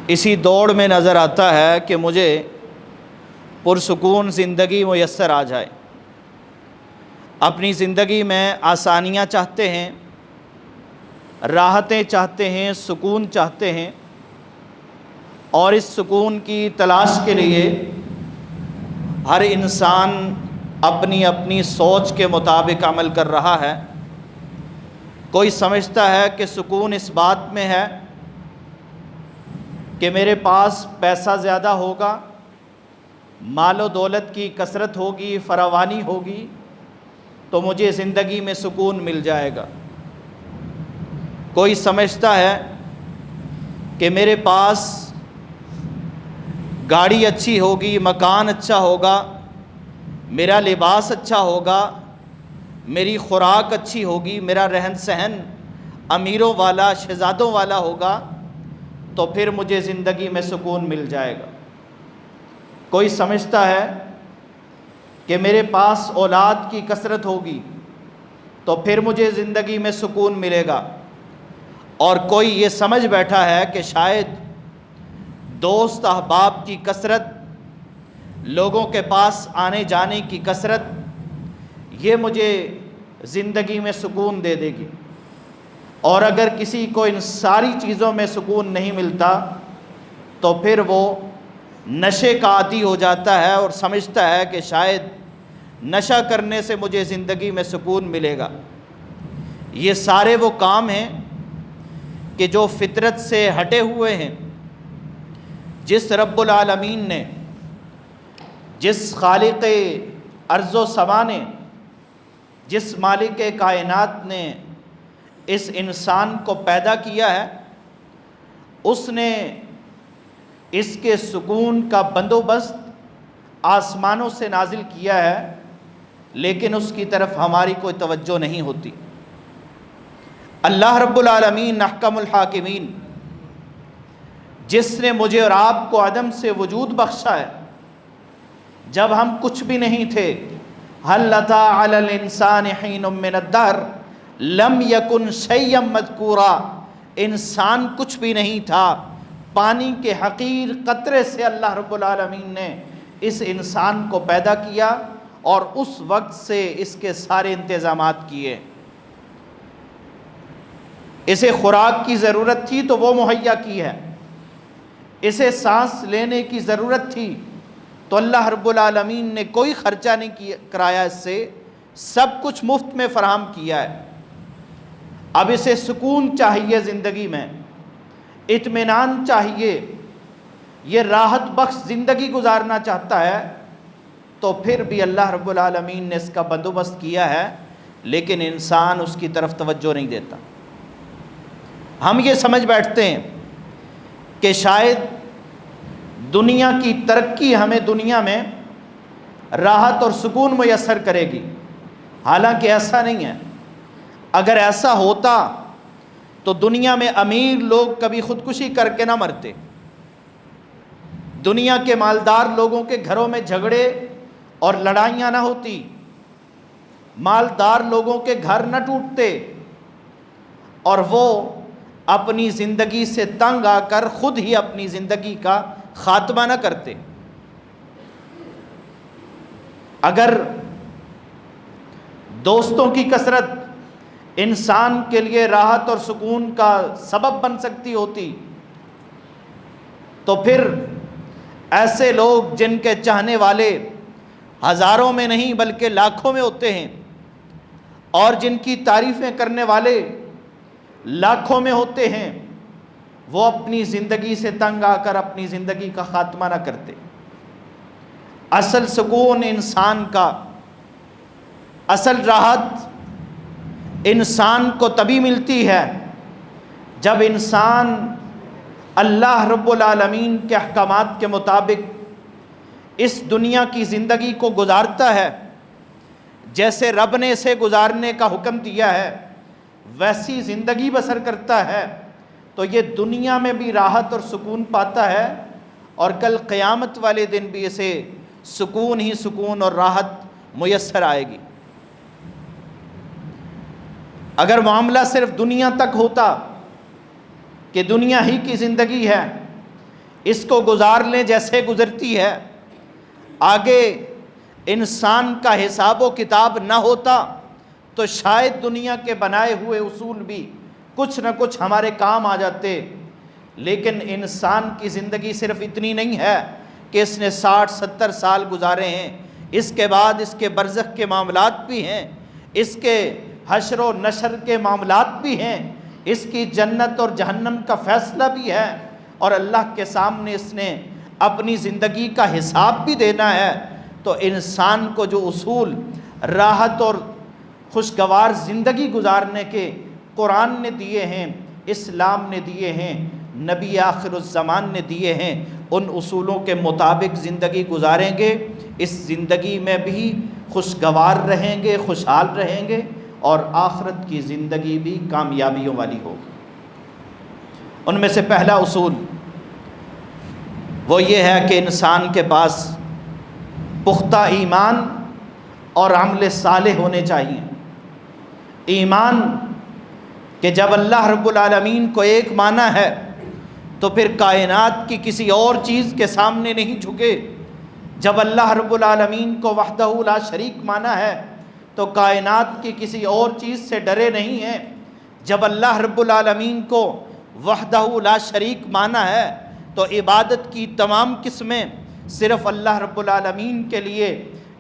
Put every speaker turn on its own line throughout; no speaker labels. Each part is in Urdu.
اسی دوڑ میں نظر آتا ہے کہ مجھے پرسکون زندگی میسر آ جائے۔ اپنی زندگی میں آسانیاں چاہتے ہیں، راحتیں چاہتے ہیں، سکون چاہتے ہیں، اور اس سکون کی تلاش کے لیے ہر انسان اپنی اپنی سوچ کے مطابق عمل کر رہا ہے۔ کوئی سمجھتا ہے کہ سکون اس بات میں ہے کہ میرے پاس پیسہ زیادہ ہوگا، مال و دولت کی کثرت ہوگی، فراوانی ہوگی، تو مجھے زندگی میں سکون مل جائے گا۔ کوئی سمجھتا ہے کہ میرے پاس گاڑی اچھی ہوگی، مکان اچھا ہوگا، میرا لباس اچھا ہوگا، میری خوراک اچھی ہوگی، میرا رہن سہن امیروں والا، شہزادوں والا ہوگا، تو پھر مجھے زندگی میں سکون مل جائے گا۔ کوئی سمجھتا ہے کہ میرے پاس اولاد کی کثرت ہوگی تو پھر مجھے زندگی میں سکون ملے گا، اور کوئی یہ سمجھ بیٹھا ہے کہ شاید دوست احباب کی کثرت، لوگوں کے پاس آنے جانے کی کثرت، یہ مجھے زندگی میں سکون دے دے گی۔ اور اگر کسی کو ان ساری چیزوں میں سکون نہیں ملتا تو پھر وہ نشے کا عادی ہو جاتا ہے اور سمجھتا ہے کہ شاید نشہ کرنے سے مجھے زندگی میں سکون ملے گا۔ یہ سارے وہ کام ہیں کہ جو فطرت سے ہٹے ہوئے ہیں۔ جس رب العالمین نے، جس خالق ارض و سما نے، جس مالک کائنات نے اس انسان کو پیدا کیا ہے، اس نے اس کے سکون کا بندوبست آسمانوں سے نازل کیا ہے، لیکن اس کی طرف ہماری کوئی توجہ نہیں ہوتی۔ اللہ رب العالمین احکم الحاکمین، جس نے مجھے اور آپ کو عدم سے وجود بخشا ہے، جب ہم کچھ بھی نہیں تھے، هل أتى على الإنسان حين من الدهر لم يكن شيئا مذكورا، انسان کچھ بھی نہیں تھا، پانی کے حقیر قطرے سے اللہ رب العالمین نے اس انسان کو پیدا کیا اور اس وقت سے اس کے سارے انتظامات کیے۔ اسے خوراک کی ضرورت تھی تو وہ مہیا کی ہے، اسے سانس لینے کی ضرورت تھی تو اللہ رب العالمین نے کوئی خرچہ نہیں کرایا، اس سے سب کچھ مفت میں فراہم کیا ہے۔ اب اسے سکون چاہیے، زندگی میں اطمینان چاہیے، یہ راحت بخش زندگی گزارنا چاہتا ہے، تو پھر بھی اللہ رب العالمین نے اس کا بندوبست کیا ہے، لیکن انسان اس کی طرف توجہ نہیں دیتا۔ ہم یہ سمجھ بیٹھتے ہیں کہ شاید دنیا کی ترقی ہمیں دنیا میں راحت اور سکون میسر کرے گی، حالانکہ ایسا نہیں ہے۔ اگر ایسا ہوتا تو دنیا میں امیر لوگ کبھی خودکشی کر کے نہ مرتے، دنیا کے مالدار لوگوں کے گھروں میں جھگڑے اور لڑائیاں نہ ہوتی، مالدار لوگوں کے گھر نہ ٹوٹتے، اور وہ اپنی زندگی سے تنگ آ کر خود ہی اپنی زندگی کا خاتمہ نہ کرتے۔ اگر دوستوں کی کثرت انسان کے لیے راحت اور سکون کا سبب بن سکتی ہوتی تو پھر ایسے لوگ جن کے چاہنے والے ہزاروں میں نہیں بلکہ لاکھوں میں ہوتے ہیں، اور جن کی تعریفیں کرنے والے لاکھوں میں ہوتے ہیں، وہ اپنی زندگی سے تنگ آ کر اپنی زندگی کا خاتمہ نہ کرتے۔ اصل سکون انسان کا، اصل راحت انسان کو تبھی ملتی ہے جب انسان اللہ رب العالمین کے احکامات کے مطابق اس دنیا کی زندگی کو گزارتا ہے، جیسے رب نے اسے گزارنے کا حکم دیا ہے ویسی زندگی بسر کرتا ہے، تو یہ دنیا میں بھی راحت اور سکون پاتا ہے، اور کل قیامت والے دن بھی اسے سکون ہی سکون اور راحت میسر آئے گی۔ اگر معاملہ صرف دنیا تک ہوتا کہ دنیا ہی کی زندگی ہے، اس کو گزار لیں جیسے گزرتی ہے. آگے انسان کا حساب و کتاب نہ ہوتا تو شاید دنیا کے بنائے ہوئے اصول بھی کچھ نہ کچھ ہمارے کام آ جاتے. لیکن انسان کی زندگی صرف اتنی نہیں ہے کہ اس نے 60-70 سال گزارے ہیں. اس کے بعد اس کے برزخ کے معاملات بھی ہیں, اس کے حشر و نشر کے معاملات بھی ہیں, اس کی جنت اور جہنم کا فیصلہ بھی ہے, اور اللہ کے سامنے اس نے اپنی زندگی کا حساب بھی دینا ہے. تو انسان کو جو اصول راحت اور خوشگوار زندگی گزارنے کے قرآن نے دیے ہیں, اسلام نے دیے ہیں, نبی آخر الزمان نے دیے ہیں, ان اصولوں کے مطابق زندگی گزاریں گے, اس زندگی میں بھی خوشگوار رہیں گے, خوشحال رہیں گے, اور آخرت کی زندگی بھی کامیابیوں والی ہوگی. ان میں سے پہلا اصول وہ یہ ہے کہ انسان کے پاس پختہ ایمان اور عمل صالح ہونے چاہیے. ایمان کہ جب اللہ رب العالمین کو ایک مانا ہے تو پھر کائنات کی کسی اور چیز کے سامنے نہیں جھکے. جب اللہ رب العالمین کو وحدہ لا شریک مانا ہے تو کائنات کی کسی اور چیز سے ڈرے نہیں ہیں. جب اللہ رب العالمین کو وحدہ لا شریک مانا ہے تو عبادت کی تمام قسمیں صرف اللہ رب العالمین کے لیے.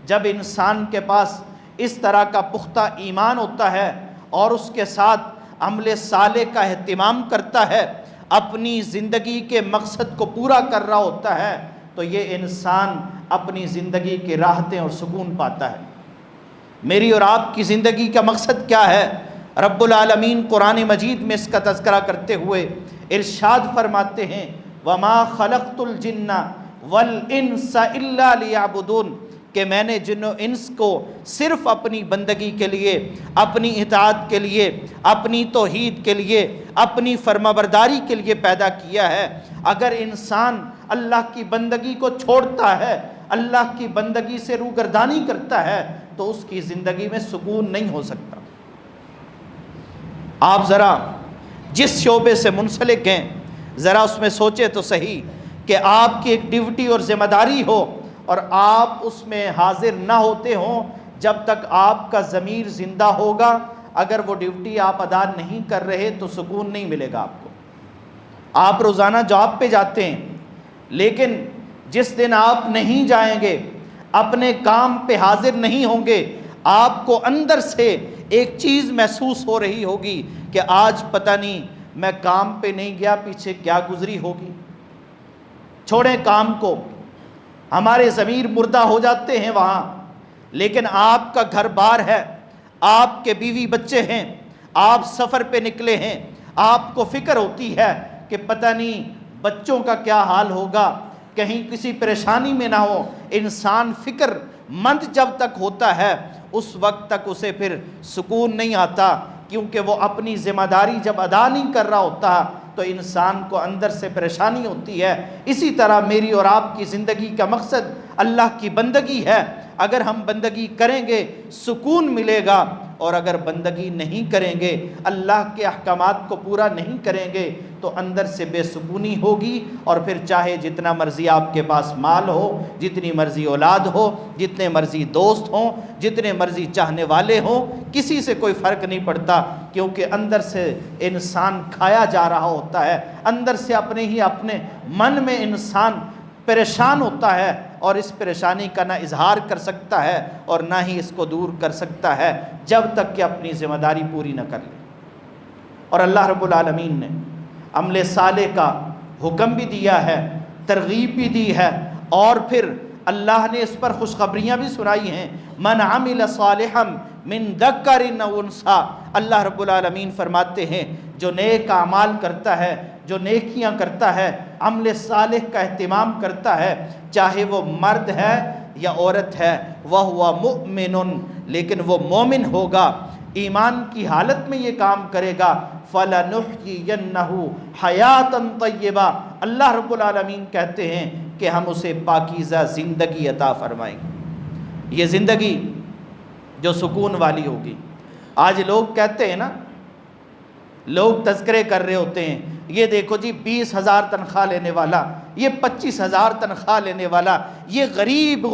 جب انسان کے پاس اس طرح کا پختہ ایمان ہوتا ہے اور اس کے ساتھ عمل صالح کا اہتمام کرتا ہے, اپنی زندگی کے مقصد کو پورا کر رہا ہوتا ہے, تو یہ انسان اپنی زندگی کی راحتیں اور سکون پاتا ہے. میری اور آپ کی زندگی کا مقصد کیا ہے؟ رب العالمین قرآن مجید میں اس کا تذکرہ کرتے ہوئے ارشاد فرماتے ہیں وَمَا خَلَقْتُ الْجِنَّ وَالْإِنسَ إِلَّا لِيَعْبُدُونَ, کہ میں نے جن و انس کو صرف اپنی بندگی کے لیے, اپنی اطاعت کے لیے, اپنی توحید کے لیے, اپنی فرمانبرداری کے لیے پیدا کیا ہے. اگر انسان اللہ کی بندگی کو چھوڑتا ہے, اللہ کی بندگی سے روگردانی کرتا ہے, تو اس کی زندگی میں سکون نہیں ہو سکتا. آپ ذرا جس شعبے سے منسلک ہیں ذرا اس میں سوچے تو صحیح کہ آپ کی ایک ڈیوٹی اور ذمہ داری ہو اور آپ اس میں حاضر نہ ہوتے ہوں جب تک آپ کا ضمیر زندہ ہوگا. اگر وہ ڈیوٹی آپ ادا نہیں کر رہے تو سکون نہیں ملے گا آپ کو. آپ روزانہ جاب پہ جاتے ہیں, لیکن جس دن آپ نہیں جائیں گے, اپنے کام پہ حاضر نہیں ہوں گے, آپ کو اندر سے ایک چیز محسوس ہو رہی ہوگی کہ آج پتہ نہیں میں کام پہ نہیں گیا, پیچھے کیا گزری ہوگی. چھوڑیں کام کو, ہمارے ضمیر مردہ ہو جاتے ہیں وہاں, لیکن آپ کا گھر بار ہے, آپ کے بیوی بچے ہیں, آپ سفر پہ نکلے ہیں, آپ کو فکر ہوتی ہے کہ پتہ نہیں بچوں کا کیا حال ہوگا, کہیں کسی پریشانی میں نہ ہو. انسان فکر مند جب تک ہوتا ہے اس وقت تک اسے پھر سکون نہیں آتا, کیونکہ وہ اپنی ذمہ داری جب ادا نہیں کر رہا ہوتا تو انسان کو اندر سے پریشانی ہوتی ہے. اسی طرح میری اور آپ کی زندگی کا مقصد اللہ کی بندگی ہے. اگر ہم بندگی کریں گے سکون ملے گا, اور اگر بندگی نہیں کریں گے, اللہ کے احکامات کو پورا نہیں کریں گے, تو اندر سے بے سکونی ہوگی. اور پھر چاہے جتنا مرضی آپ کے پاس مال ہو, جتنی مرضی اولاد ہو, جتنے مرضی دوست ہوں, جتنے مرضی چاہنے والے ہوں, کسی سے کوئی فرق نہیں پڑتا, کیونکہ اندر سے انسان کھایا جا رہا ہوتا ہے. اندر سے اپنے من میں انسان پریشان ہوتا ہے, اور اس پریشانی کا نہ اظہار کر سکتا ہے اور نہ ہی اس کو دور کر سکتا ہے جب تک کہ اپنی ذمہ داری پوری نہ کر لے. اور اللہ رب العالمین نے عمل صالح کا حکم بھی دیا ہے, ترغیب بھی دی ہے, اور پھر اللہ نے اس پر خوشخبریاں بھی سنائی ہیں. من عمل صالحا من ذکر او انثی, اللہ رب العالمین فرماتے ہیں جو نیک اعمال کرتا ہے, جو نیکیاں کرتا ہے, عمل صالح کا اہتمام کرتا ہے, چاہے وہ مرد ہے یا عورت ہے, وَهُوَ مُؤْمِنٌ, لیکن وہ مومن ہوگا, ایمان کی حالت میں یہ کام کرے گا, فَلَنُحْيِيَنَّهُ حَيَاةً طَيِّبَةً, اللہ رب العالمین کہتے ہیں کہ ہم اسے پاکیزہ زندگی عطا فرمائیں گے. یہ زندگی جو سکون والی ہوگی. آج لوگ کہتے ہیں نا لوگ تذکرے کر رہے ہوتے ہیں، یہ دیکھو جی 20,000 تنخواہ لینے والا، یہ 25,000 تنخواہ لینے والا، یہ غریب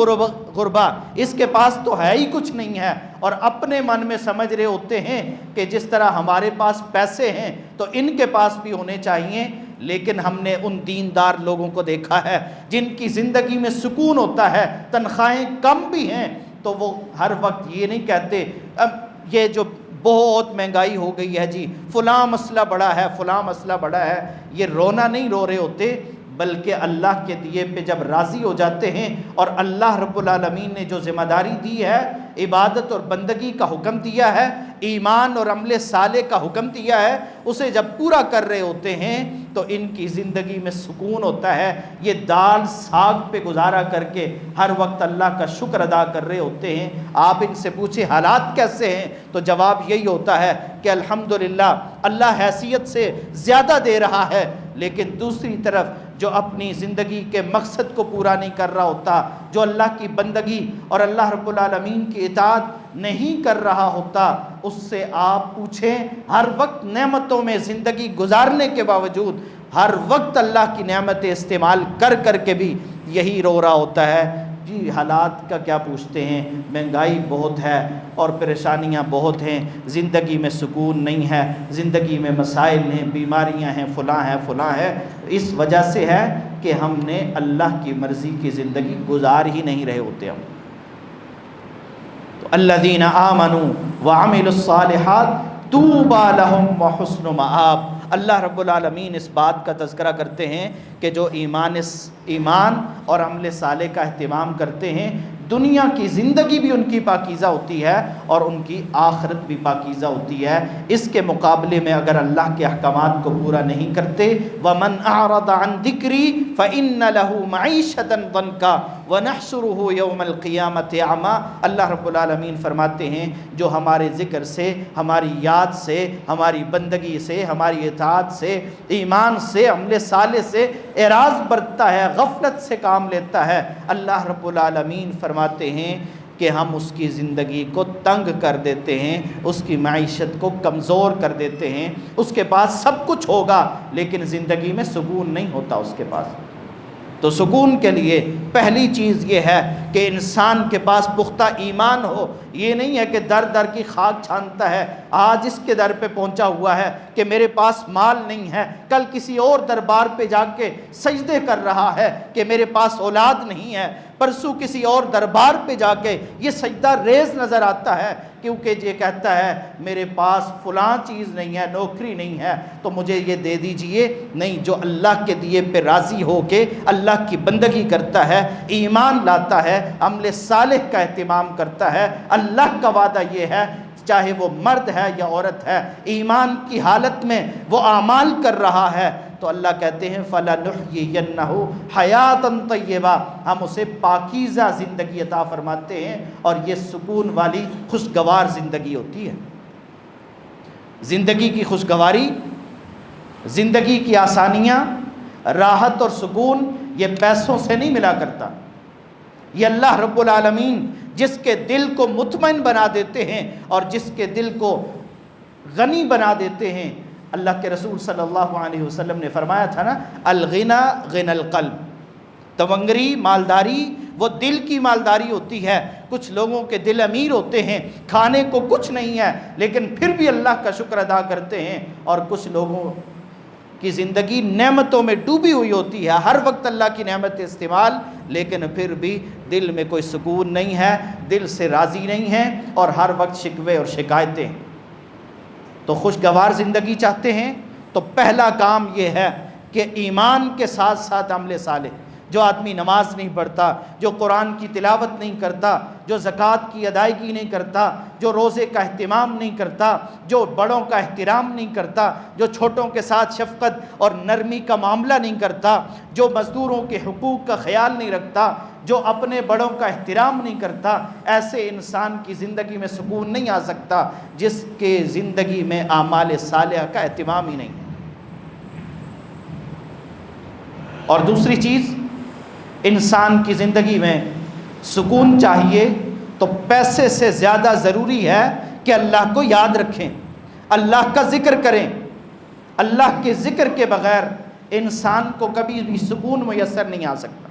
غربا، اس کے پاس تو ہے ہی کچھ نہیں ہے، اور اپنے من میں سمجھ رہے ہوتے ہیں کہ جس طرح ہمارے پاس پیسے ہیں تو ان کے پاس بھی ہونے چاہیے۔ لیکن ہم نے ان دیندار لوگوں کو دیکھا ہے جن کی زندگی میں سکون ہوتا ہے، تنخواہیں کم بھی ہیں تو وہ ہر وقت یہ نہیں کہتے اب یہ جو بہت مہنگائی ہو گئی ہے جی، فلاں مسئلہ بڑا ہے، فلاں مسئلہ بڑا ہے، یہ رونا نہیں رو رہے ہوتے، بلکہ اللہ کے دیے پہ جب راضی ہو جاتے ہیں اور اللہ رب العالمین نے جو ذمہ داری دی ہے، عبادت اور بندگی کا حکم دیا ہے، ایمان اور عمل صالح کا حکم دیا ہے، اسے جب پورا کر رہے ہوتے ہیں تو ان کی زندگی میں سکون ہوتا ہے۔ یہ دال ساگ پہ گزارا کر کے ہر وقت اللہ کا شکر ادا کر رہے ہوتے ہیں۔ آپ ان سے پوچھیں حالات کیسے ہیں تو جواب یہی ہوتا ہے کہ الحمدللہ اللہ حیثیت سے زیادہ دے رہا ہے، لیکن دوسری طرف جو اپنی زندگی کے مقصد کو پورا نہیں کر رہا ہوتا، جو اللہ کی بندگی اور اللہ رب العالمین کی اطاعت نہیں کر رہا ہوتا، اس سے آپ پوچھیں ہر وقت نعمتوں میں زندگی گزارنے کے باوجود ہر وقت اللہ کی نعمتیں استعمال کر کر کے بھی یہی رو رہا ہوتا ہے جی حالات کا کیا پوچھتے ہیں، مہنگائی بہت ہے اور پریشانیاں بہت ہیں، زندگی میں سکون نہیں ہے، زندگی میں مسائل ہیں، بیماریاں ہیں، فلاں ہے۔ اس وجہ سے ہے کہ ہم نے اللہ کی مرضی کی زندگی گزار ہی نہیں رہے ہوتے ہم۔ تو الذین آمنوا وعملوا الصالحات طوبی لہم وحسن مآب۔ اللہ رب العالمین اس بات کا تذکرہ کرتے ہیں کہ جو ایمان اور عمل صالح کا اہتمام کرتے ہیں، دنیا کی زندگی بھی ان کی پاکیزہ ہوتی ہے اور ان کی آخرت بھی پاکیزہ ہوتی ہے۔ اس کے مقابلے میں اگر اللہ کے احکامات کو پورا نہیں کرتے، وَمَنْ أَعْرَضَ عَنْ ذِكْرِي فَإِنَّ لَهُ مَعِيشَةً ضَنْكًا وَنَحْشُرُهُ يَوْمَ الْقِيَامَةِ أَعْمَىٰ۔ اللہ رب العالمین فرماتے ہیں جو ہمارے ذکر سے، ہماری یاد سے، ہماری بندگی سے، ہماری اطاعت سے، ایمان سے، عمل صالح سے اعراض برتتا ہے، غفلت سے کام لیتا ہے، اللہ رب العالمین فرماتے ہیں کہ ہم اس کی زندگی کو تنگ کر دیتے ہیں، اس کی معیشت کو کمزور کر دیتے ہیں۔ اس کے پاس سب کچھ ہوگا لیکن زندگی میں سکون نہیں ہوتا اس کے پاس۔ تو سکون کے لیے پہلی چیز یہ ہے کہ انسان کے پاس پختہ ایمان ہو۔ یہ نہیں ہے کہ در در کی خاک چھانتا ہے، آج اس کے در پہ پہنچا ہوا ہے کہ میرے پاس مال نہیں ہے، کل کسی اور دربار پہ جا کے سجدے کر رہا ہے کہ میرے پاس اولاد نہیں ہے، پرسوں کسی اور دربار پہ جا کے یہ سجدہ ریز نظر آتا ہے کیونکہ یہ کہتا ہے میرے پاس فلاں چیز نہیں ہے، نوکری نہیں ہے تو مجھے یہ دے دیجئے۔ نہیں، جو اللہ کے دیے پہ راضی ہو کے اللہ کی بندگی کرتا ہے، ایمان لاتا ہے، عمل صالح کا اہتمام کرتا ہے، اللہ کا وعدہ یہ ہے چاہے وہ مرد ہے یا عورت ہے، ایمان کی حالت میں وہ اعمال کر رہا ہے تو اللہ کہتے ہیں فَلَنُحْيِيَنَّهُ حَيَاةً طَيِّبَةً، ہم اسے پاکیزہ زندگی عطا فرماتے ہیں، اور یہ سکون والی خوشگوار زندگی ہوتی ہے۔ زندگی کی خوشگواری، زندگی کی آسانیاں، راحت اور سکون یہ پیسوں سے نہیں ملا کرتا، یہ اللہ رب العالمین جس کے دل کو مطمئن بنا دیتے ہیں اور جس کے دل کو غنی بنا دیتے ہیں۔ اللہ کے رسول صلی اللہ علیہ وسلم نے فرمایا تھا نا، الغنا غنى القلب، تونگری مالداری وہ دل کی مالداری ہوتی ہے۔ کچھ لوگوں کے دل امیر ہوتے ہیں، کھانے کو کچھ نہیں ہے لیکن پھر بھی اللہ کا شکر ادا کرتے ہیں، اور کچھ لوگوں کی زندگی نعمتوں میں ڈوبی ہوئی ہوتی ہے، ہر وقت اللہ کی نعمت استعمال، لیکن پھر بھی دل میں کوئی سکون نہیں ہے، دل سے راضی نہیں ہے، اور ہر وقت شکوے اور شکایتیں۔ تو خوشگوار زندگی چاہتے ہیں تو پہلا کام یہ ہے کہ ایمان کے ساتھ ساتھ عمل صالح۔ جو آدمی نماز نہیں پڑھتا، جو قرآن کی تلاوت نہیں کرتا، جو زکوٰۃ کی ادائیگی نہیں کرتا، جو روزے کا اہتمام نہیں کرتا، جو بڑوں کا احترام نہیں کرتا، جو چھوٹوں کے ساتھ شفقت اور نرمی کا معاملہ نہیں کرتا، جو مزدوروں کے حقوق کا خیال نہیں رکھتا، جو اپنے بڑوں کا احترام نہیں کرتا، ایسے انسان کی زندگی میں سکون نہیں آ سکتا جس کے زندگی میں اعمال صالحہ کا اہتمام ہی نہیں۔ اور دوسری چیز، انسان کی زندگی میں سکون چاہیے تو پیسے سے زیادہ ضروری ہے کہ اللہ کو یاد رکھیں، اللہ کا ذکر کریں، اللہ کے ذکر کے بغیر انسان کو کبھی بھی سکون میسر نہیں آ سکتا۔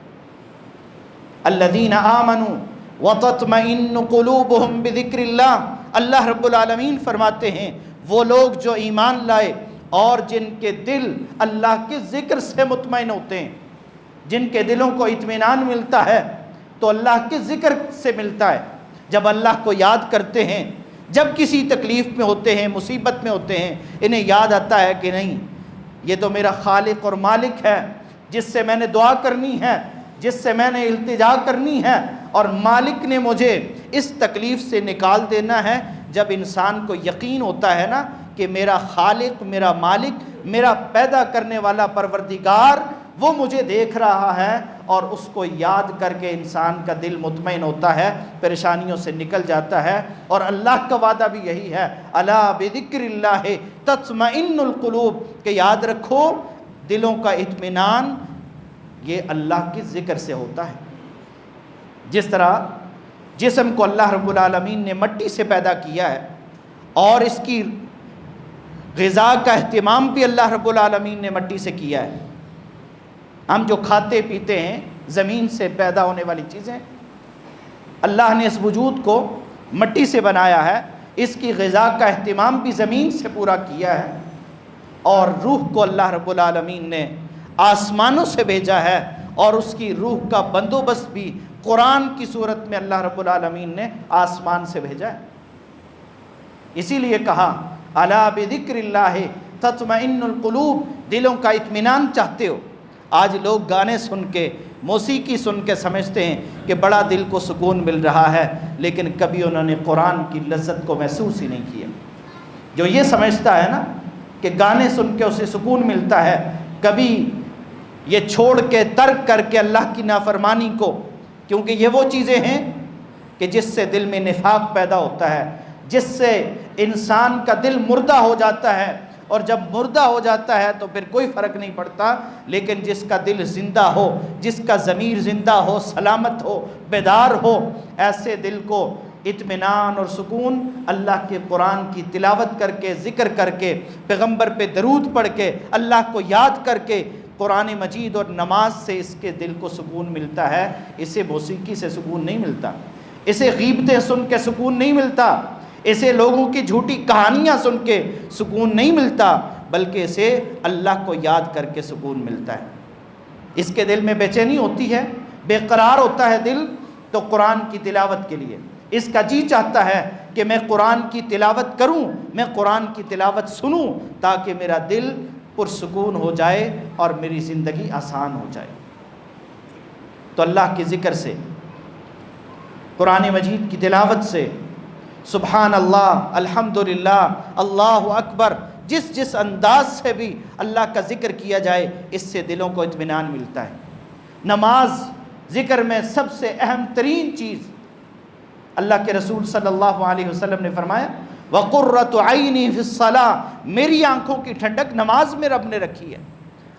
الذین آمنوا وتطمئن قلوبہم بذکر اللہ، اللہ رب العالمین فرماتے ہیں وہ لوگ جو ایمان لائے اور جن کے دل اللہ کے ذکر سے مطمئن ہوتے ہیں، جن کے دلوں کو اطمینان ملتا ہے تو اللہ کے ذکر سے ملتا ہے۔ جب اللہ کو یاد کرتے ہیں، جب کسی تکلیف میں ہوتے ہیں، مصیبت میں ہوتے ہیں، انہیں یاد آتا ہے کہ نہیں، یہ تو میرا خالق اور مالک ہے جس سے میں نے دعا کرنی ہے، جس سے میں نے التجا کرنی ہے، اور مالک نے مجھے اس تکلیف سے نکال دینا ہے۔ جب انسان کو یقین ہوتا ہے نا کہ میرا خالق، میرا مالک، میرا پیدا کرنے والا پروردگار وہ مجھے دیکھ رہا ہے، اور اس کو یاد کر کے انسان کا دل مطمئن ہوتا ہے، پریشانیوں سے نکل جاتا ہے۔ اور اللہ کا وعدہ بھی یہی ہے، الا بذکر اللہ تطمئن القلوب، کہ یاد رکھو دلوں کا اطمینان یہ اللہ کے ذکر سے ہوتا ہے۔ جس طرح جسم کو اللہ رب العالمین نے مٹی سے پیدا کیا ہے، اور اس کی غذا کا اہتمام بھی اللہ رب العالمین نے مٹی سے کیا ہے۔ ہم جو کھاتے پیتے ہیں زمین سے پیدا ہونے والی چیزیں، اللہ نے اس وجود کو مٹی سے بنایا ہے، اس کی غذا کا اہتمام بھی زمین سے پورا کیا ہے، اور روح کو اللہ رب العالمین نے آسمانوں سے بھیجا ہے، اور اس کی روح کا بندوبست بھی قرآن کی صورت میں اللہ رب العالمین نے آسمان سے بھیجا ہے۔ اسی لیے کہا الا بذکر اللہ تطمئن القلوب، دلوں کا اطمینان چاہتے ہو۔ آج لوگ گانے سن کے، موسیقی سن کے سمجھتے ہیں کہ بڑا دل کو سکون مل رہا ہے، لیکن کبھی انہوں نے قرآن کی لذت کو محسوس ہی نہیں کیا۔ جو یہ سمجھتا ہے نا کہ گانے سن کے اسے سکون ملتا ہے، کبھی یہ چھوڑ کے ترک کر کے اللہ کی نافرمانی کو، کیونکہ یہ وہ چیزیں ہیں کہ جس سے دل میں نفاق پیدا ہوتا ہے، جس سے انسان کا دل مردہ ہو جاتا ہے، اور جب مردہ ہو جاتا ہے تو پھر کوئی فرق نہیں پڑتا، لیکن جس کا دل زندہ ہو، جس کا ضمیر زندہ ہو، سلامت ہو، بیدار ہو، ایسے دل کو اطمینان اور سکون اللہ کے قرآن کی تلاوت کر کے، ذکر کر کے، پیغمبر پہ درود پڑھ کے، اللہ کو یاد کر کے، قرآن مجید اور نماز سے اس کے دل کو سکون ملتا ہے۔ اسے موسیقی سے سکون نہیں ملتا، اسے غیبتیں سن کے سکون نہیں ملتا، اسے لوگوں کی جھوٹی کہانیاں سن کے سکون نہیں ملتا، بلکہ اسے اللہ کو یاد کر کے سکون ملتا ہے۔ اس کے دل میں بے چینی ہوتی ہے، بے قرار ہوتا ہے دل، تو قرآن کی تلاوت کے لیے اس کا جی چاہتا ہے کہ میں قرآن کی تلاوت کروں، میں قرآن کی تلاوت سنوں، تاکہ میرا دل پرسکون ہو جائے اور میری زندگی آسان ہو جائے۔ تو اللہ کے ذکر سے، قرآن مجید کی تلاوت سے، سبحان اللہ، الحمدللہ، اللہ اکبر، جس انداز سے بھی اللہ کا ذکر کیا جائے، اس سے دلوں کو اطمینان ملتا ہے۔ نماز ذکر میں سب سے اہم ترین چیز، اللہ کے رسول صلی اللہ علیہ وسلم نے فرمایا وَقُرَّةُ عَيْنِي فِي الصَّلَاةِ، میری آنکھوں کی ٹھنڈک نماز میں رب نے رکھی ہے۔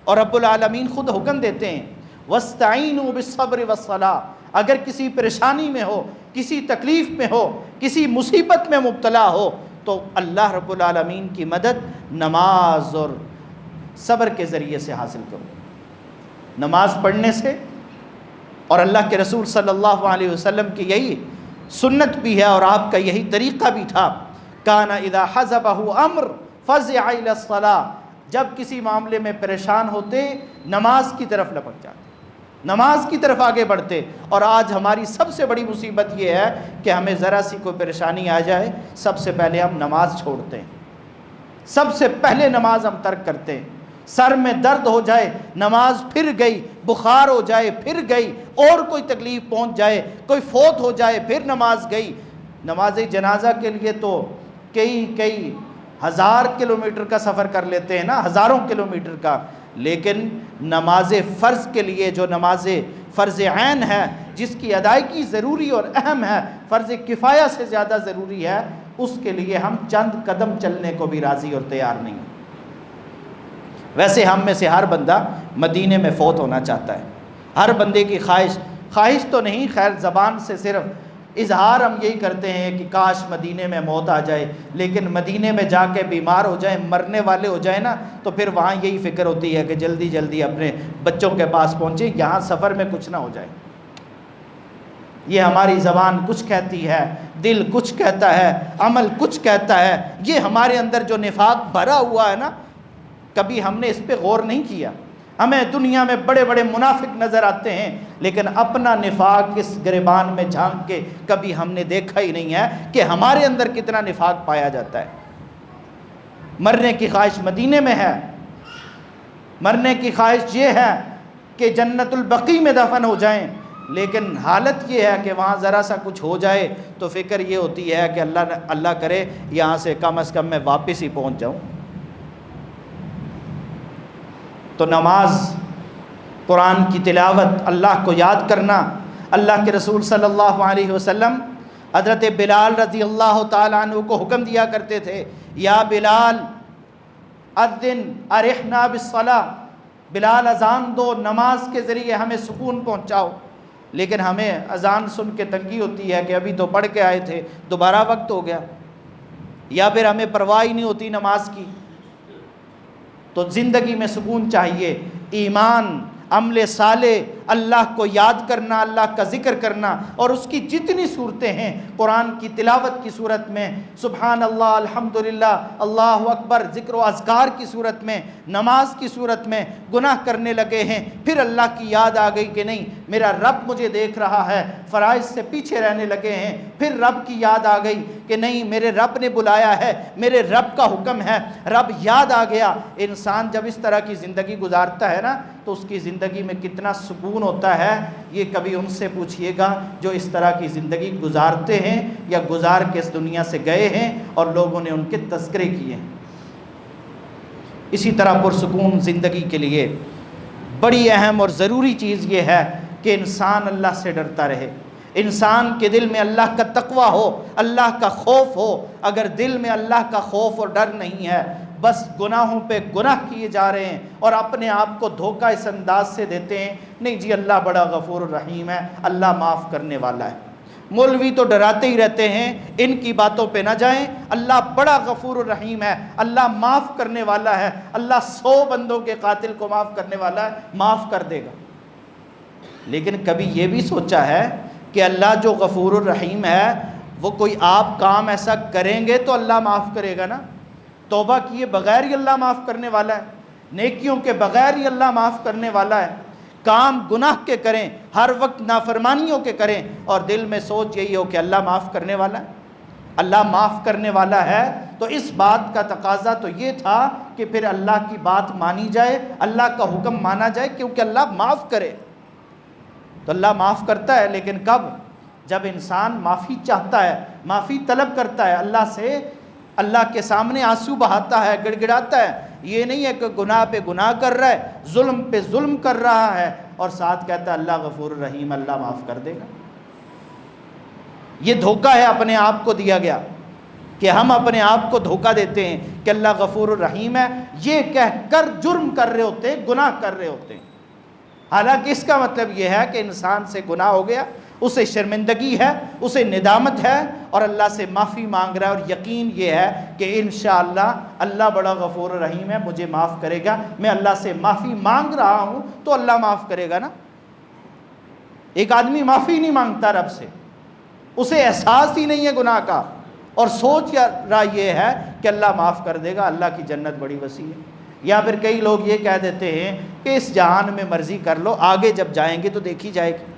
اور رب العالمین خود حکم دیتے ہیں وَاسْتَعِينُوا بِالصَّبْرِ وَالصَّلَاةِ، اگر کسی پریشانی میں ہو، کسی تکلیف میں ہو، کسی مصیبت میں مبتلا ہو، تو اللہ رب العالمین کی مدد نماز اور صبر کے ذریعے سے حاصل کرو۔ نماز پڑھنے سے، اور اللہ کے رسول صلی اللہ علیہ وسلم کی یہی سنت بھی ہے اور آپ کا یہی طریقہ بھی تھا، کان اذا حزبہ امر فزع الی الصلاۃ، جب کسی معاملے میں پریشان ہوتے نماز کی طرف لپک جاتے، نماز کی طرف آگے بڑھتے۔ اور آج ہماری سب سے بڑی مصیبت یہ ہے کہ ہمیں ذرا سی کوئی پریشانی آ جائے، سب سے پہلے ہم نماز چھوڑتے ہیں، سب سے پہلے نماز ہم ترک کرتے ہیں۔ سر میں درد ہو جائے نماز پھر گئی، بخار ہو جائے پھر گئی، اور کوئی تکلیف پہنچ جائے، کوئی فوت ہو جائے پھر نماز گئی۔ نماز جنازہ کے لیے تو کئی ہزار کلومیٹر کا سفر کر لیتے ہیں نا، ہزاروں کلومیٹر کا، لیکن نماز فرض کے لیے، جو نماز فرض عین ہے، جس کی ادائیگی ضروری اور اہم ہے، فرض کفایہ سے زیادہ ضروری ہے، اس کے لیے ہم چند قدم چلنے کو بھی راضی اور تیار نہیں۔ ویسے ہم میں سے ہر بندہ مدینے میں فوت ہونا چاہتا ہے، ہر بندے کی خواہش تو نہیں، خیر زبان سے صرف اظہار ہم یہی کرتے ہیں کہ کاش مدینے میں موت آ جائے، لیکن مدینے میں جا کے بیمار ہو جائیں، مرنے والے ہو جائیں نا، تو پھر وہاں یہی فکر ہوتی ہے کہ جلدی جلدی اپنے بچوں کے پاس پہنچے، یہاں سفر میں کچھ نہ ہو جائے۔ یہ ہماری زبان کچھ کہتی ہے، دل کچھ کہتا ہے، عمل کچھ کہتا ہے۔ یہ ہمارے اندر جو نفاق بھرا ہوا ہے نا، کبھی ہم نے اس پہ غور نہیں کیا۔ ہمیں دنیا میں بڑے بڑے منافق نظر آتے ہیں، لیکن اپنا نفاق اس گریبان میں جھانک کے کبھی ہم نے دیکھا ہی نہیں ہے کہ ہمارے اندر کتنا نفاق پایا جاتا ہے۔ مرنے کی خواہش مدینے میں ہے، مرنے کی خواہش یہ ہے کہ جنت البقیع میں دفن ہو جائیں، لیکن حالت یہ ہے کہ وہاں ذرا سا کچھ ہو جائے تو فکر یہ ہوتی ہے کہ اللہ کرے یہاں سے کم از کم میں واپس ہی پہنچ جاؤں۔ تو نماز، قرآن کی تلاوت، اللہ کو یاد کرنا، اللہ کے رسول صلی اللہ علیہ وسلم حضرت بلال رضی اللہ تعالیٰ عنہ کو حکم دیا کرتے تھے، یا بلال اذن ارحنا بالصلاۃ، بلال اذان دو، نماز کے ذریعے ہمیں سکون پہنچاؤ۔ لیکن ہمیں اذان سن کے تنگی ہوتی ہے کہ ابھی تو پڑھ کے آئے تھے، دوبارہ وقت ہو گیا، یا پھر ہمیں پرواہ ہی نہیں ہوتی نماز کی۔ تو زندگی میں سکون چاہیے، ایمان، عمل صالح، اللہ کو یاد کرنا، اللہ کا ذکر کرنا، اور اس کی جتنی صورتیں ہیں، قرآن کی تلاوت کی صورت میں، سبحان اللہ، الحمدللہ، اللہ اکبر، ذکر و اذکار کی صورت میں، نماز کی صورت میں، گناہ کرنے لگے ہیں، پھر اللہ کی یاد آ گئی کہ نہیں میرا رب مجھے دیکھ رہا ہے، فرائض سے پیچھے رہنے لگے ہیں، پھر رب کی یاد آ گئی کہ نہیں میرے رب نے بلایا ہے، میرے رب کا حکم ہے، رب یاد آ گیا۔ انسان جب اس طرح کی زندگی گزارتا ہے نا، تو اس کی زندگی میں کتنا سکون ہوتا ہے، یہ کبھی ان سے پوچھئے گا جو اس طرح کی زندگی گزارتے ہیں یا گزار کے اس دنیا سے گئے ہیں اور لوگوں نے ان کے تذکرے کیے ہیں۔ اسی طرح پرسکون زندگی کے لیے بڑی اہم اور ضروری چیز یہ ہے کہ انسان اللہ سے ڈرتا رہے، انسان کے دل میں اللہ کا تقوی ہو، اللہ کا خوف ہو۔ اگر دل میں اللہ کا خوف اور ڈر نہیں ہے، بس گناہوں پہ گناہ کیے جا رہے ہیں اور اپنے آپ کو دھوکہ اس انداز سے دیتے ہیں، نہیں جی اللہ بڑا غفور الرحیم ہے، اللہ معاف کرنے والا ہے۔ مولوی تو ڈراتے ہی رہتے ہیں، ان کی باتوں پہ نہ جائیں، اللہ بڑا غفور الرحیم ہے، اللہ معاف کرنے والا ہے، اللہ 100 بندوں کے قاتل کو معاف کرنے والا ہے، معاف کر دے گا۔ لیکن کبھی یہ بھی سوچا ہے کہ اللہ جو غفور الرحیم ہے، وہ کوئی آپ کام ایسا کریں گے تو اللہ معاف کرے گا نا؟ توبہ کیے بغیر ہی اللہ معاف کرنے والا ہے، نیکیوں کے بغیر ہی اللہ معاف کرنے والا ہے۔ کام گناہ کے کریں، ہر وقت نافرمانیوں کے کریں، اور دل میں سوچ یہی ہو کہ اللہ معاف کرنے والا ہے، اللہ معاف کرنے والا ہے، تو اس بات کا تقاضا تو یہ تھا کہ پھر اللہ کی بات مانی جائے، اللہ کا حکم مانا جائے، کیونکہ اللہ معاف کرے۔ تو اللہ معاف کرتا ہے، لیکن کب؟ جب انسان معافی چاہتا ہے، معافی طلب کرتا ہے اللہ سے، اللہ کے سامنے آنسو بہاتا ہے، گڑ گڑاتا ہے۔ یہ نہیں ہے کہ گناہ پہ گناہ کر رہا ہے، ظلم پہ ظلم کر رہا ہے اور ساتھ کہتا ہے اللہ غفور الرحیم، اللہ معاف کر دے گا۔ یہ دھوکہ ہے اپنے آپ کو دیا گیا، کہ ہم اپنے آپ کو دھوکہ دیتے ہیں کہ اللہ غفور الرحیم ہے، یہ کہہ کر جرم کر رہے ہوتے ہیں، گناہ کر رہے ہوتے ہیں۔ حالانکہ اس کا مطلب یہ ہے کہ انسان سے گناہ ہو گیا، اسے شرمندگی ہے، اسے ندامت ہے، اور اللہ سے معافی مانگ رہا ہے، اور یقین یہ ہے کہ انشاءاللہ اللہ بڑا غفور رحیم ہے، مجھے معاف کرے گا، میں اللہ سے معافی مانگ رہا ہوں تو اللہ معاف کرے گا نا۔ ایک آدمی معافی نہیں مانگتا رب سے، اسے احساس ہی نہیں ہے گناہ کا، اور سوچ رہا یہ ہے کہ اللہ معاف کر دے گا، اللہ کی جنت بڑی وسیع ہے۔ یا پھر کئی لوگ یہ کہہ دیتے ہیں کہ اس جہان میں مرضی کر لو، آگے جب جائیں گے تو دیکھی جائے گی۔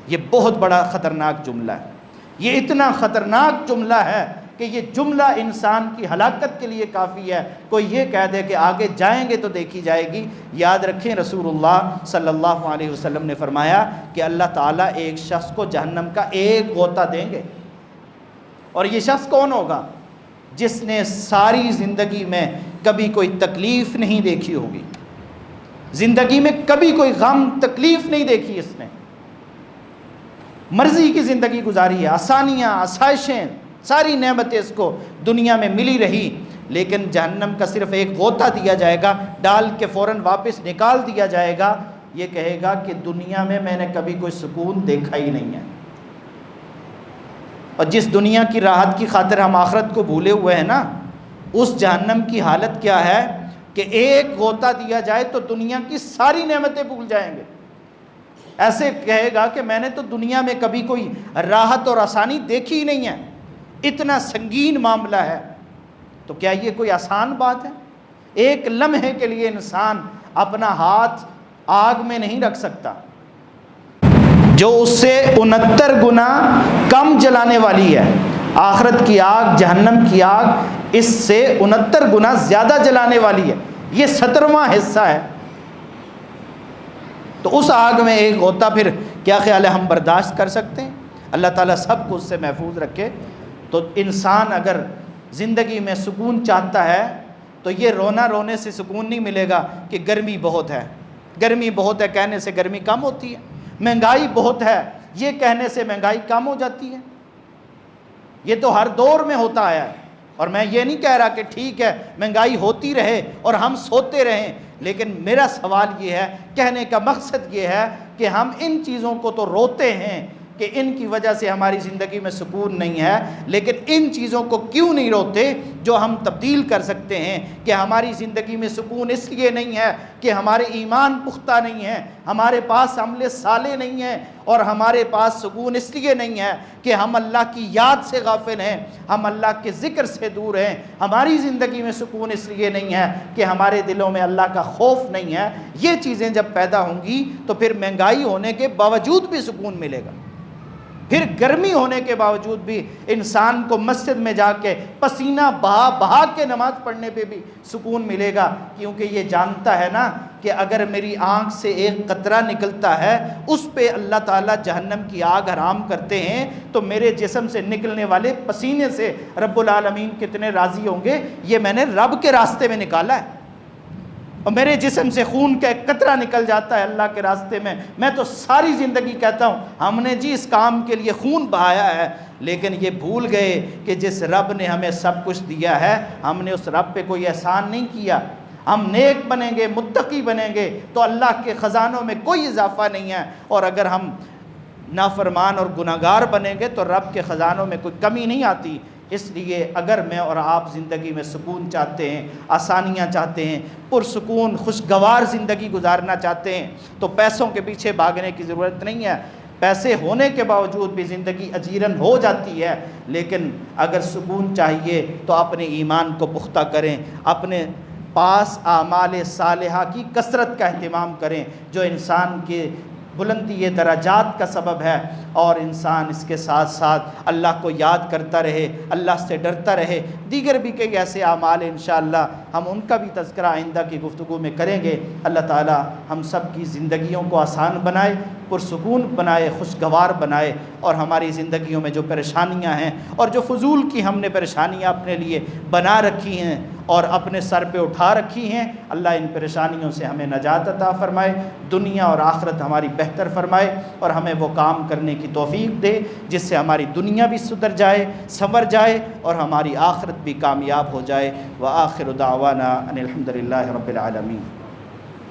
یہ بہت بڑا خطرناک جملہ ہے، یہ اتنا خطرناک جملہ ہے کہ یہ جملہ انسان کی ہلاکت کے لیے کافی ہے۔ کوئی یہ کہہ دے کہ آگے جائیں گے تو دیکھی جائے گی۔ یاد رکھیں رسول اللہ صلی اللہ علیہ وسلم نے فرمایا کہ اللہ تعالیٰ ایک شخص کو جہنم کا ایک غوطہ دیں گے، اور یہ شخص کون ہوگا؟ جس نے ساری زندگی میں کبھی کوئی تکلیف نہیں دیکھی ہوگی، زندگی میں کبھی کوئی غم تکلیف نہیں دیکھی، اس نے مرضی کی زندگی گزاری ہے، آسانیاں، آسائشیں، ساری نعمتیں اس کو دنیا میں ملی رہی، لیکن جہنم کا صرف ایک غوطہ دیا جائے گا، ڈال کے فوراً واپس نکال دیا جائے گا۔ یہ کہے گا کہ دنیا میں میں نے کبھی کوئی سکون دیکھا ہی نہیں ہے۔ اور جس دنیا کی راحت کی خاطر ہم آخرت کو بھولے ہوئے ہیں نا، اس جہنم کی حالت کیا ہے کہ ایک غوطہ دیا جائے تو دنیا کی ساری نعمتیں بھول جائیں گے۔ ایسے کہے گا کہ میں نے تو دنیا میں کبھی کوئی راحت اور آسانی دیکھی ہی نہیں ہے، اتنا سنگین معاملہ ہے۔ تو کیا یہ کوئی آسان بات ہے؟ ایک لمحے کے لیے انسان اپنا ہاتھ آگ میں نہیں رکھ سکتا جو اس سے 69 گنا کم جلانے والی ہے۔ آخرت کی آگ، جہنم کی آگ اس سے 69 گنا زیادہ جلانے والی ہے، یہ 17واں حصہ ہے۔ تو اس آگ میں ایک ہوتا پھر کیا خیال ہے ہم برداشت کر سکتے ہیں؟ اللہ تعالیٰ سب کو اس سے محفوظ رکھے۔ تو انسان اگر زندگی میں سکون چاہتا ہے تو یہ رونا رونے سے سکون نہیں ملے گا کہ گرمی بہت ہے، گرمی بہت ہے کہنے سے گرمی کم ہوتی ہے، مہنگائی بہت ہے یہ کہنے سے مہنگائی کم ہو جاتی ہے۔ یہ تو ہر دور میں ہوتا آیا ہے، اور میں یہ نہیں کہہ رہا کہ ٹھیک ہے مہنگائی ہوتی رہے اور ہم سوتے رہیں، لیکن میرا سوال یہ ہے، کہنے کا مقصد یہ ہے کہ ہم ان چیزوں کو تو روتے ہیں کہ ان کی وجہ سے ہماری زندگی میں سکون نہیں ہے، لیکن ان چیزوں کو کیوں نہیں روتے جو ہم تبدیل کر سکتے ہیں کہ ہماری زندگی میں سکون اس لیے نہیں ہے کہ ہمارے ایمان پختہ نہیں ہے، ہمارے پاس عمل صالح نہیں ہے، اور ہمارے پاس سکون اس لیے نہیں ہے کہ ہم اللہ کی یاد سے غافل ہیں، ہم اللہ کے ذکر سے دور ہیں۔ ہماری زندگی میں سکون اس لیے نہیں ہے کہ ہمارے دلوں میں اللہ کا خوف نہیں ہے۔ یہ چیزیں جب پیدا ہوں گی تو پھر مہنگائی ہونے کے باوجود بھی سکون ملے گا، پھر گرمی ہونے کے باوجود بھی انسان کو مسجد میں جا کے پسینہ بہا بہا کے نماز پڑھنے پہ بھی سکون ملے گا، کیونکہ یہ جانتا ہے نا کہ اگر میری آنکھ سے ایک قطرہ نکلتا ہے اس پہ اللہ تعالیٰ جہنم کی آگ حرام کرتے ہیں، تو میرے جسم سے نکلنے والے پسینے سے رب العالمین کتنے راضی ہوں گے، یہ میں نے رب کے راستے میں نکالا ہے۔ اور میرے جسم سے خون کا ایک قطرہ نکل جاتا ہے اللہ کے راستے میں تو ساری زندگی کہتا ہوں ہم نے جی اس کام کے لیے خون بہایا ہے، لیکن یہ بھول گئے کہ جس رب نے ہمیں سب کچھ دیا ہے ہم نے اس رب پہ کوئی احسان نہیں کیا۔ ہم نیک بنیں گے، متقی بنیں گے تو اللہ کے خزانوں میں کوئی اضافہ نہیں ہے، اور اگر ہم نافرمان اور گناہگار بنیں گے تو رب کے خزانوں میں کوئی کمی نہیں آتی۔ اس لیے اگر میں اور آپ زندگی میں سکون چاہتے ہیں، آسانیاں چاہتے ہیں، پرسکون خوشگوار زندگی گزارنا چاہتے ہیں تو پیسوں کے پیچھے بھاگنے کی ضرورت نہیں ہے۔ پیسے ہونے کے باوجود بھی زندگی اجیرن ہو جاتی ہے، لیکن اگر سکون چاہیے تو اپنے ایمان کو پختہ کریں، اپنے پاس اعمال صالحہ کی کثرت کا اہتمام کریں جو انسان کے بلندی درجات کا سبب ہے، اور انسان اس کے ساتھ ساتھ اللہ کو یاد کرتا رہے، اللہ سے ڈرتا رہے۔ دیگر بھی کئی ایسے اعمال انشاءاللہ ہم ان کا بھی تذکرہ آئندہ کی گفتگو میں کریں گے۔ اللہ تعالی ہم سب کی زندگیوں کو آسان بنائے، پرسکون بنائے، خوشگوار بنائے، اور ہماری زندگیوں میں جو پریشانیاں ہیں اور جو فضول کی ہم نے پریشانیاں اپنے لیے بنا رکھی ہیں اور اپنے سر پہ اٹھا رکھی ہیں، اللہ ان پریشانیوں سے ہمیں نجات عطا فرمائے، دنیا اور آخرت ہماری بہتر فرمائے، اور ہمیں وہ کام کرنے کی توفیق دے جس سے ہماری دنیا بھی سدھر جائے، سنور جائے، اور ہماری آخرت بھی کامیاب ہو جائے۔ وآخر دعوانا ان الحمد للہ رب العالمین۔